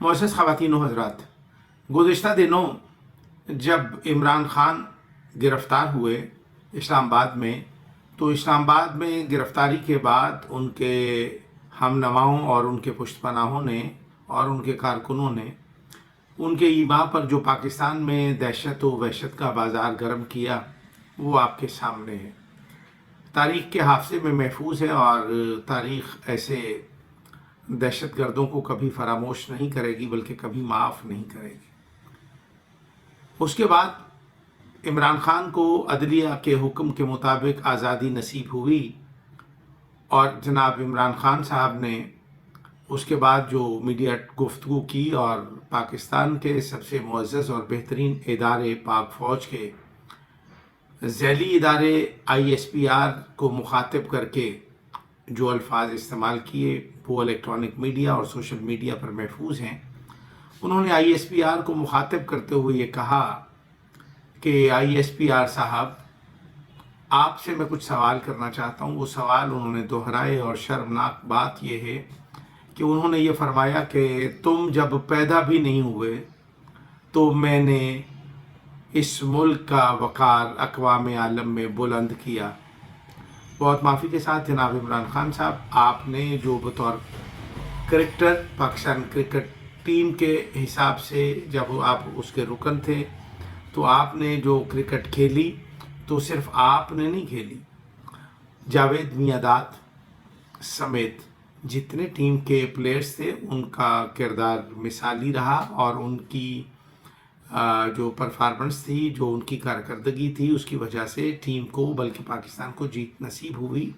मोअज़्ज़ज़ ख़वातीन व हज़रात, गुज़िश्ता दिनों जब इमरान खान गिरफ़्तार हुए इस्लामाबाद में, तो इस्लामाबाद में गिरफ़्तारी के बाद उनके हमनवाओं और उनके पुश्तपनाहों ने और उनके कारकुनों ने उनके ईमा पर जो पाकिस्तान में दहशत व वहशत का बाज़ार गर्म किया, वो आपके सामने है। तारीख़ के हाफ़ज़े में महफूज है और तारीख़ ऐसे दहशत गर्दों को कभी फरामोश नहीं करेगी, बल्कि कभी माफ़ नहीं करेगी। उसके बाद इमरान खान को अदलिया के हुक्म के मुताबिक आज़ादी नसीब हुई और जनाब इमरान खान साहब ने उसके बाद जो मीडिया गुफ्तगू की और पाकिस्तान के सबसे मुअज़्ज़ज़ और बेहतरीन इदारे पाक फ़ौज के ज़ैली इदारे ISPR को मुखातिब करके जो अल्फाज इस्तेमाल किए वो इलेक्ट्रॉनिक मीडिया और सोशल मीडिया पर महफूज हैं। उन्होंने ISPR को मुखातिब करते हुए ये कहा कि ISPR साहब, आपसे मैं कुछ सवाल करना चाहता हूँ। वो सवाल उन्होंने दोहराए और शर्मनाक बात यह है कि उन्होंने ये फरमाया कि तुम जब पैदा भी नहीं हुए तो मैंने इस मुल्क का वक़ार अक़वाम आलम में बुलंद किया। बहुत माफ़ी के साथ जनाब इमरान खान साहब, आपने जो बतौर क्रिकेटर पाकिस्तान क्रिकेट टीम के हिसाब से जब आप उसके रुकन थे, तो आपने जो क्रिकेट खेली तो सिर्फ आपने नहीं खेली, जावेद मियांदाद समेत जितने टीम के प्लेयर्स थे उनका किरदार मिसाली रहा और उनकी जो परफॉर्मेंस थी, जो उनकी कारकर्दगी थी, उसकी वजह से टीम को बल्कि पाकिस्तान को जीत नसीब हुई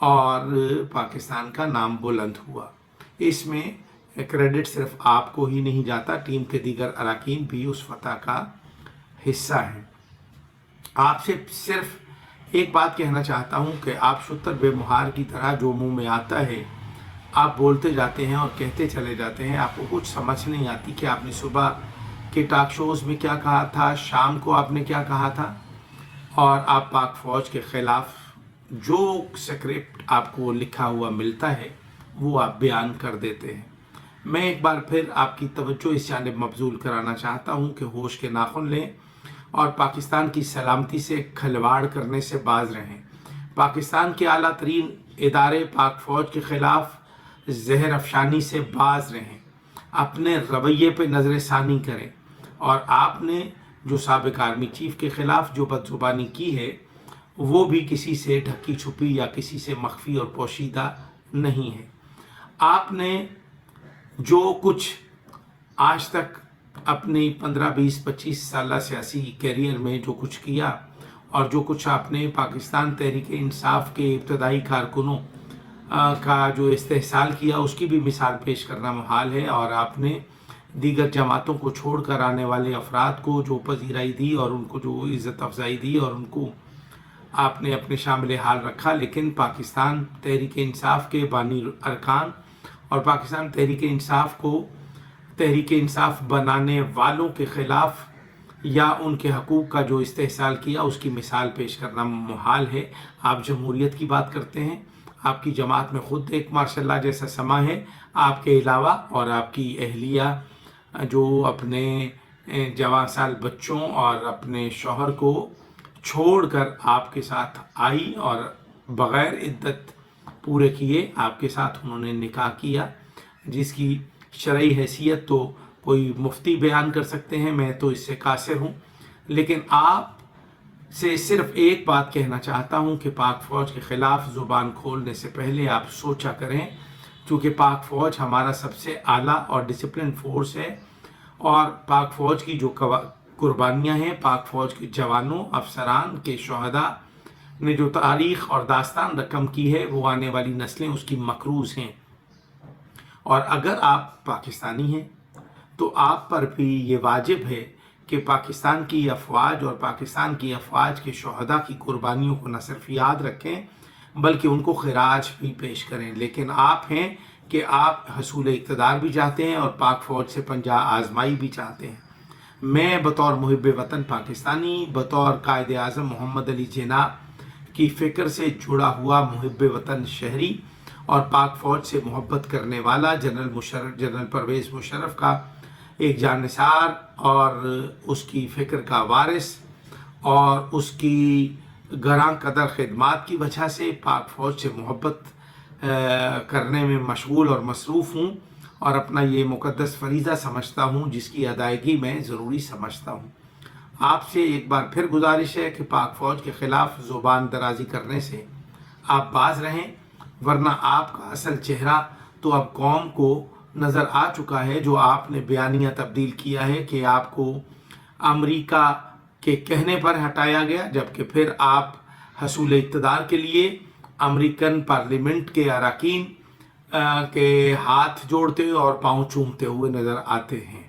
और पाकिस्तान का नाम बुलंद हुआ। इसमें क्रेडिट सिर्फ आपको ही नहीं जाता, टीम के दीगर अरकान भी उस फतह का हिस्सा हैं। आपसे सिर्फ एक बात कहना चाहता हूं कि आप शुतर बेमुहार की तरह जो मुंह में आता है आप बोलते जाते हैं और कहते चले जाते हैं। आपको कुछ समझ नहीं आती कि आपने सुबह के टॉक शोज़ में क्या कहा था, शाम को आपने क्या कहा था, और आप पाक फ़ौज के ख़िलाफ़ जो स्क्रिप्ट आपको लिखा हुआ मिलता है वो आप बयान कर देते हैं। मैं एक बार फिर आपकी तवज्जो इस जानिब मबजूल कराना चाहता हूँ कि होश के नाखुन लें और पाकिस्तान की सलामती से खिलवाड़ करने से बाज रहें। पाकिस्तान के आला तरीन इदारे पाक फ़ौज के ख़िलाफ़ जहर अफशानी से बाज रहें, अपने रवैये पे नज़र सानी करें। और आपने जो साबिक़ आर्मी चीफ़ के ख़िलाफ़ जो बदज़ुबानी की है वो भी किसी से ढकी छुपी या किसी से मख्फी और पोशीदा नहीं है। आपने जो कुछ आज तक अपनी 15, 20, 25 साल सियासी कैरियर में जो कुछ किया और जो कुछ आपने पाकिस्तान तहरीक इंसाफ के इब्तदाई कारकुनों का जो इस्तेहसाल किया, उसकी भी मिसाल पेश करना मुहाल है। और आपने दीगर जमातों को छोड़कर आने वाले अफराद को जो पजीराई दी और उनको जो इज़्ज़त अफजाई दी और उनको आपने अपने शामिल हाल रखा, लेकिन पाकिस्तान तहरीक इंसाफ के बानी अरकान और पाकिस्तान तहरीक इंसाफ को तहरीक इंसाफ बनाने वालों के ख़िलाफ़ या उनके हकूक़ का जो इस्तेहसाल किया उसकी मिसाल पेश करना मुहाल है। आप जमहूरियत की बात करते हैं, आपकी जमात में ख़ुद एक माशाल्लाह जैसा समा है, आपके अलावा और आपकी अहलिया जो अपने जवान साल बच्चों और अपने शौहर को छोड़कर आपके साथ आई और बग़ैर इद्दत पूरे किए आपके साथ उन्होंने निकाह किया, जिसकी शरई हैसियत तो कोई मुफ्ती बयान कर सकते हैं, मैं तो इससे कासिर हूँ। लेकिन आप से सिर्फ एक बात कहना चाहता हूँ कि पाक फ़ौज के ख़िलाफ़ ज़ुबान खोलने से पहले आप सोचा करें, क्योंकि पाक फ़ौज हमारा सबसे आला और डिसिप्लिन फ़ोर्स है और पाक फ़ौज की जो कुर्बानियाँ हैं, पाक फ़ौज के जवानों अफसरान के शहदा ने जो तारीख़ और दास्तान रकम की है, वो आने वाली नस्लें उसकी मकरूज़ हैं। और अगर आप पाकिस्तानी हैं तो आप पर भी ये वाजिब है कि पाकिस्तान की अफवाज और पाकिस्तान की अफवाज के शहदा की कुर्बानियों को न सिर्फ याद रखें बल्कि उनको खिराज भी पेश करें। लेकिन आप हैं कि आप हसूल इक़्तिदार भी चाहते हैं और पाक फ़ौज से पंजा आजमाई भी चाहते हैं। मैं बतौर मुहिब वतन पाकिस्तानी, बतौर कायद आज़म मोहम्मद अली जिन्ना की फ़िक्र से जुड़ा हुआ मुहिब वतन शहरी اور پاک فوج سے محبت کرنے والا جنرل پرویز مشرف کا ایک جانثار اور اس کی فکر کا وارث اور اس کی گراں قدر خدمات کی وجہ سے پاک فوج سے محبت کرنے میں مشغول اور مصروف ہوں اور اپنا یہ مقدس فریضہ سمجھتا ہوں جس کی ادائیگی میں ضروری سمجھتا ہوں۔ آپ سے ایک بار پھر گزارش ہے کہ پاک فوج کے خلاف زبان درازی کرنے سے آپ باز رہیں، ورنہ آپ کا اصل چہرہ تو اب قوم کو نظر آ چکا ہے، جو آپ نے بیانیہ تبدیل کیا ہے کہ آپ کو امریکہ کے کہنے پر ہٹایا گیا، جبکہ پھر آپ حصول اقتدار کے لیے امریکن پارلیمنٹ کے اراکین کے ہاتھ جوڑتے اور پاؤں چومتے ہوئے نظر آتے ہیں۔